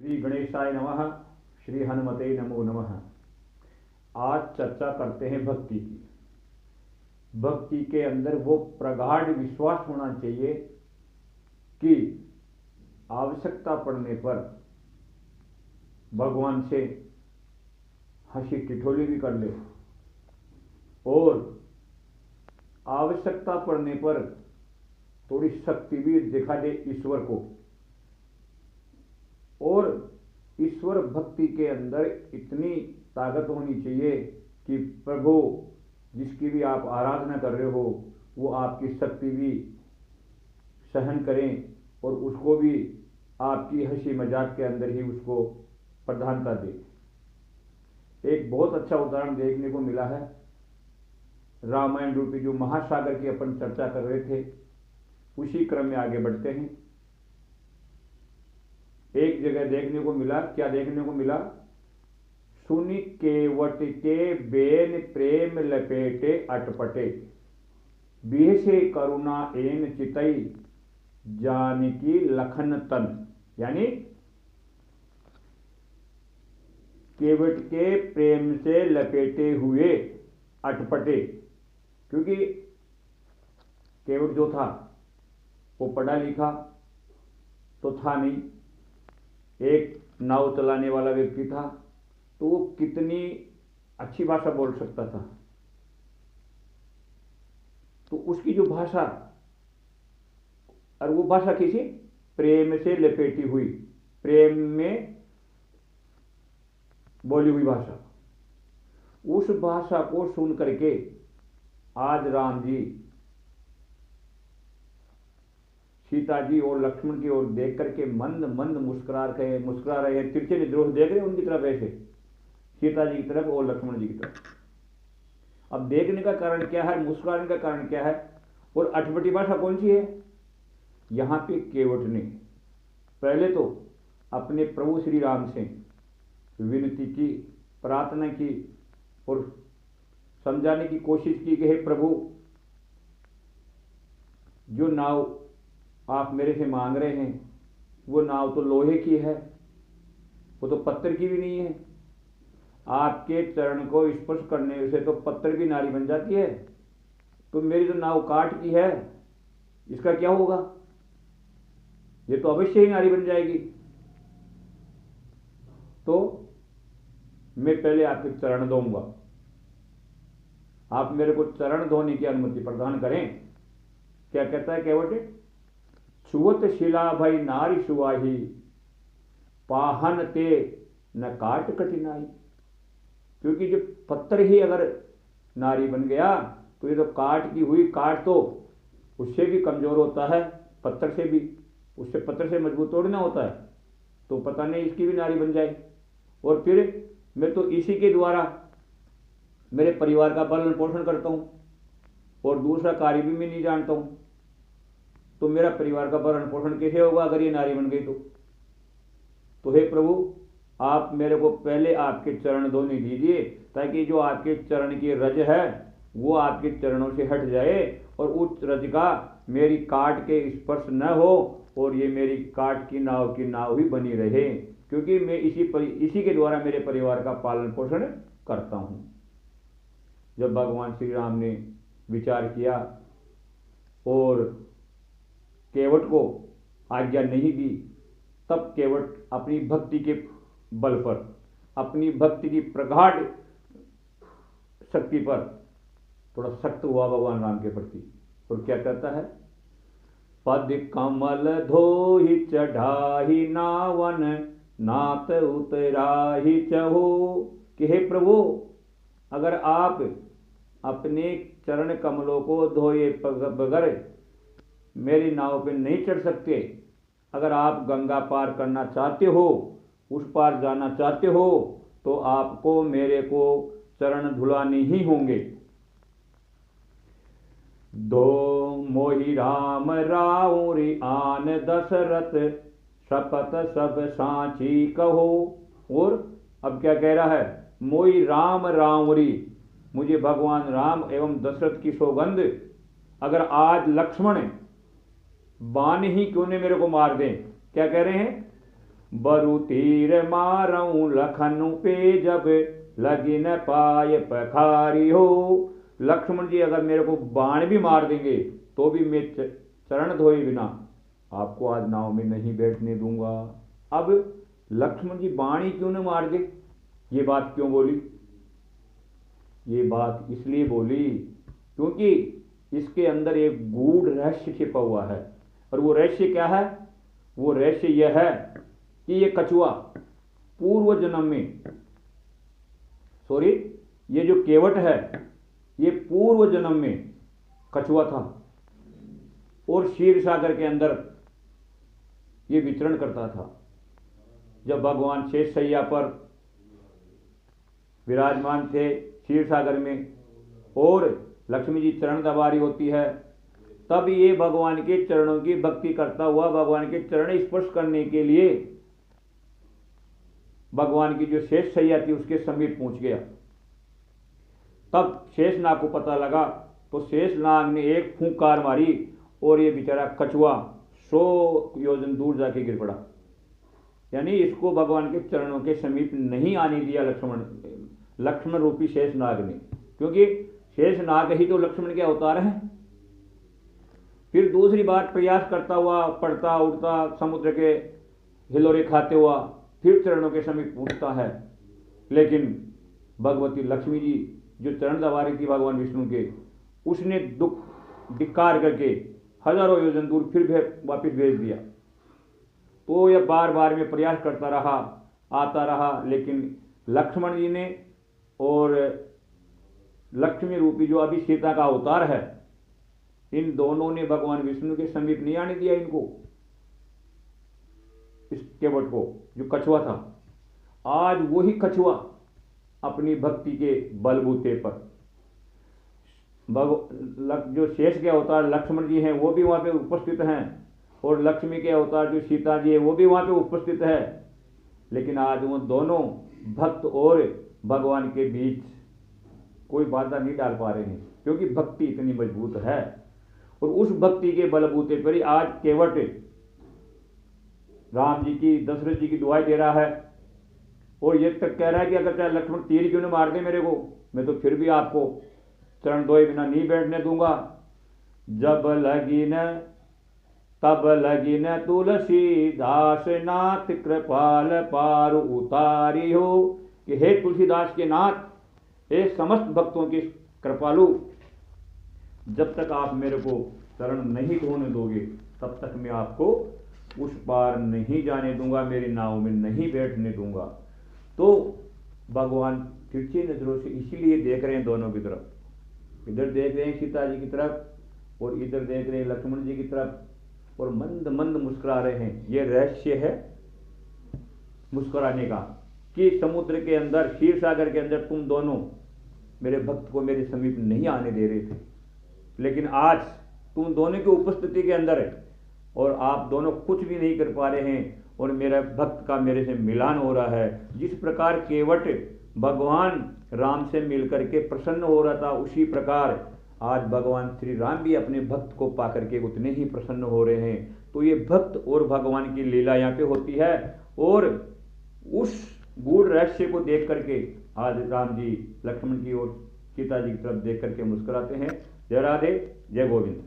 श्री गणेशाय नमः। श्री हनुमते नमो नमः। आज चर्चा करते हैं भक्ति की। भक्ति के अंदर वो प्रगाढ़ विश्वास होना चाहिए कि आवश्यकता पड़ने पर भगवान से हंसी ठिठोली भी कर ले और आवश्यकता पड़ने पर थोड़ी शक्ति भी दिखा दे ईश्वर को। और ईश्वर भक्ति के अंदर इतनी ताकत होनी चाहिए कि प्रभु जिसकी भी आप आराधना कर रहे हो वो आपकी शक्ति भी सहन करें और उसको भी आपकी हंसी मजाक के अंदर ही उसको प्रधानता दे। एक बहुत अच्छा उदाहरण देखने को मिला है। रामायण रूपी जो महासागर की अपन चर्चा कर रहे थे उसी क्रम में आगे बढ़ते हैं। एक जगह देखने को मिला, क्या देखने को मिला? सुनि केवट के बेन प्रेम लपेटे अटपटे, बिहसे करुणा एन चितई जानकी लखन तन। यानी केवट के प्रेम से लपेटे हुए अटपटे, क्योंकि केवट जो था वो पढ़ा लिखा तो था नहीं, एक नाव चलाने वाला व्यक्ति था, तो वो कितनी अच्छी भाषा बोल सकता था। तो उसकी जो भाषा, और वो भाषा किसी प्रेम से लपेटी हुई, प्रेम में बोली हुई भाषा, उस भाषा को सुन करके आज राम जी सीता जी और लक्ष्मण की ओर देख करके मंद मंद मुस्कुरा रहे हैं, तिरछे निद्रोह देख रहे हैं उनकी तरफ, ऐसे सीता जी की तरफ और लक्ष्मण जी की तरफ। अब देखने का कारण क्या है, मुस्कुराने का कारण क्या है, और अटपटी भाषा कौन सी है? यहां पे केवट ने पहले तो अपने प्रभु श्री राम से विनती की, प्रार्थना की और समझाने की कोशिश की कि हे प्रभु, जो नाव आप मेरे से मांग रहे हैं वो नाव तो लोहे की है, वो तो पत्थर की भी नहीं है। आपके चरण को स्पर्श करने से तो पत्थर की नारी बन जाती है, तो मेरी तो नाव काठ की है, इसका क्या होगा? ये तो अवश्य ही नारी बन जाएगी। तो मैं पहले आपके चरण दूंगा, आप मेरे को चरण धोने की अनुमति प्रदान करें। क्या कहता है केवट? छुअत शिला भई नारी सुवाही, पाहन ते न काट कठिनाई। क्योंकि जो पत्थर ही अगर नारी बन गया तो ये तो काट की हुई, काट तो उससे भी कमजोर होता है, पत्थर से भी, उससे पत्थर से मजबूत तोड़ना होता है, तो पता नहीं इसकी भी नारी बन जाए। और फिर मैं तो इसी के द्वारा मेरे परिवार का पालन पोषण करता हूं और दूसरा कार्य भी मैं नहीं जानता हूं, तो मेरा परिवार का पालन पोषण कैसे होगा अगर ये नारी बन गई तो हे प्रभु, आप मेरे को पहले आपके चरण धोने दीजिए, ताकि जो आपके चरण की रज है वो आपके चरणों से हट जाए और उस रज का मेरी काट के स्पर्श न हो और ये मेरी काट की नाव ही बनी रहे, क्योंकि मैं इसी के द्वारा मेरे परिवार का पालन पोषण करता हूं। जब भगवान श्री राम ने विचार किया और केवट को आज्ञा नहीं दी, तब केवट अपनी भक्ति के बल पर, अपनी भक्ति की प्रगाढ़ शक्ति पर थोड़ा सख्त हुआ भगवान राम के प्रति। और क्या कहता है? पद कमल धोहि चढ़ाही नावन, नात उतराही चहो। कि हे प्रभु, अगर आप अपने चरण कमलों को धोए बगैर मेरी नाव पे नहीं चढ़ सकते, अगर आप गंगा पार करना चाहते हो, उस पार जाना चाहते हो, तो आपको मेरे को चरण धुलाने ही होंगे। दो मोहि राम राउरी आन दशरथ, शपथ सब सांची कहो। और अब क्या कह रहा है? मोहि राम राउरी, मुझे भगवान राम एवं दशरथ की सौगंध, अगर आज लक्ष्मण बाण ही क्यों ने मेरे को मार दें। क्या कह रहे हैं? बरु तीर मारऊं लखन पे जब लगी न पाय पखारी हो। लक्ष्मण जी अगर मेरे को बाण भी मार देंगे तो भी मैं चरण धोए बिना आपको आज नाव में नहीं बैठने दूंगा। अब लक्ष्मण जी बाण ही क्यों न मार दे? ये बात क्यों बोली? ये बात इसलिए बोली क्योंकि इसके अंदर एक गूढ़ रहस्य छिपा हुआ है। और वो रहस्य क्या है? वो रहस्य यह है कि ये कछुआ पूर्व जन्म में, सॉरी, ये जो केवट है ये पूर्व जन्म में कछुआ था और क्षीर सागर के अंदर ये विचरण करता था। जब भगवान शेष शैया पर विराजमान थे क्षीर सागर में और लक्ष्मी जी चरण दबा रही होती है, तब ये भगवान के चरणों की भक्ति करता हुआ भगवान के चरण स्पर्श करने के लिए भगवान की जो शेष शैया थी उसके समीप पहुंच गया। तब शेषनाग को पता लगा तो शेषनाग ने एक फूंकार मारी और ये बेचारा कछुआ 100 योजन दूर जाके गिर पड़ा। यानी इसको भगवान के चरणों के समीप नहीं आने दिया लक्ष्मण रूपी शेषनाग ने, क्योंकि शेषनाग ही तो लक्ष्मण के अवतार हैं। फिर दूसरी बार प्रयास करता हुआ पड़ता उड़ता समुद्र के हिलोरे खाते हुआ फिर चरणों के समीप पहुंचता है, लेकिन भगवती लक्ष्मी जी जो चरण दबा रही थी भगवान विष्णु के, उसने दुख धिक्कार करके हजारों योजन दूर फिर वापिस भेज दिया। तो यह बार बार में प्रयास करता रहा, आता रहा, लेकिन लक्ष्मण जी ने और लक्ष्मी रूपी जो अभी सीता का अवतार है, इन दोनों ने भगवान विष्णु के समीप नहीं आने दिया इनको, इस केवट को जो कछुआ था। आज वही कछुआ अपनी भक्ति के बलबूते पर जो शेष के अवतार लक्ष्मण जी हैं वो भी वहां पे उपस्थित हैं और लक्ष्मी के अवतार जो सीता जी है वो भी वहां पे उपस्थित है, लेकिन आज वो दोनों भक्त और भगवान के बीच कोई बाधा नहीं डाल पा रहे हैं, क्योंकि भक्ति इतनी मजबूत है। और उस भक्ति के बलबूते पर ही आज केवट राम जी की, दशरथ जी की दुआई दे रहा है और ये तक कह रहा है कि अगर चाहे लक्ष्मण तीर क्यों न मार दे मेरे को, मैं तो फिर भी आपको चरण धोए बिना नहीं बैठने दूंगा। जब लगी न तब लगी न तुलसीदास नाथ कृपाल पार उतारी हो, कि हे तुलसीदास के नाथ, हे समस्त भक्तों के कृपालु, जब तक आप मेरे को चरण नहीं धोने दोगे तब तक मैं आपको उस पार नहीं जाने दूंगा, मेरी नाव में नहीं बैठने दूंगा। तो भगवान तिरछी नजरों से इसीलिए देख रहे हैं दोनों की तरफ, इधर देख रहे हैं सीता जी की तरफ और इधर देख रहे हैं लक्ष्मण जी की तरफ, और मंद मंद मुस्कुरा रहे हैं। ये रहस्य है मुस्कुराने का, कि समुद्र के अंदर, क्षीर सागर के अंदर तुम दोनों मेरे भक्त को मेरे समीप नहीं आने दे रहे थे, लेकिन आज तुम दोनों की उपस्थिति के अंदर है और आप दोनों कुछ भी नहीं कर पा रहे हैं और मेरा भक्त का मेरे से मिलान हो रहा है। जिस प्रकार केवट भगवान राम से मिलकर के प्रसन्न हो रहा था, उसी प्रकार आज भगवान श्री राम भी अपने भक्त को पाकर के उतने ही प्रसन्न हो रहे हैं। तो ये भक्त और भगवान की लीला यहाँ पे होती है, और उस गूढ़ रहस्य को देख करके आज राम जी लक्ष्मण की और सीता जी की तरफ देख करके मुस्कुराते हैं। जय राधे, जय गोविंद।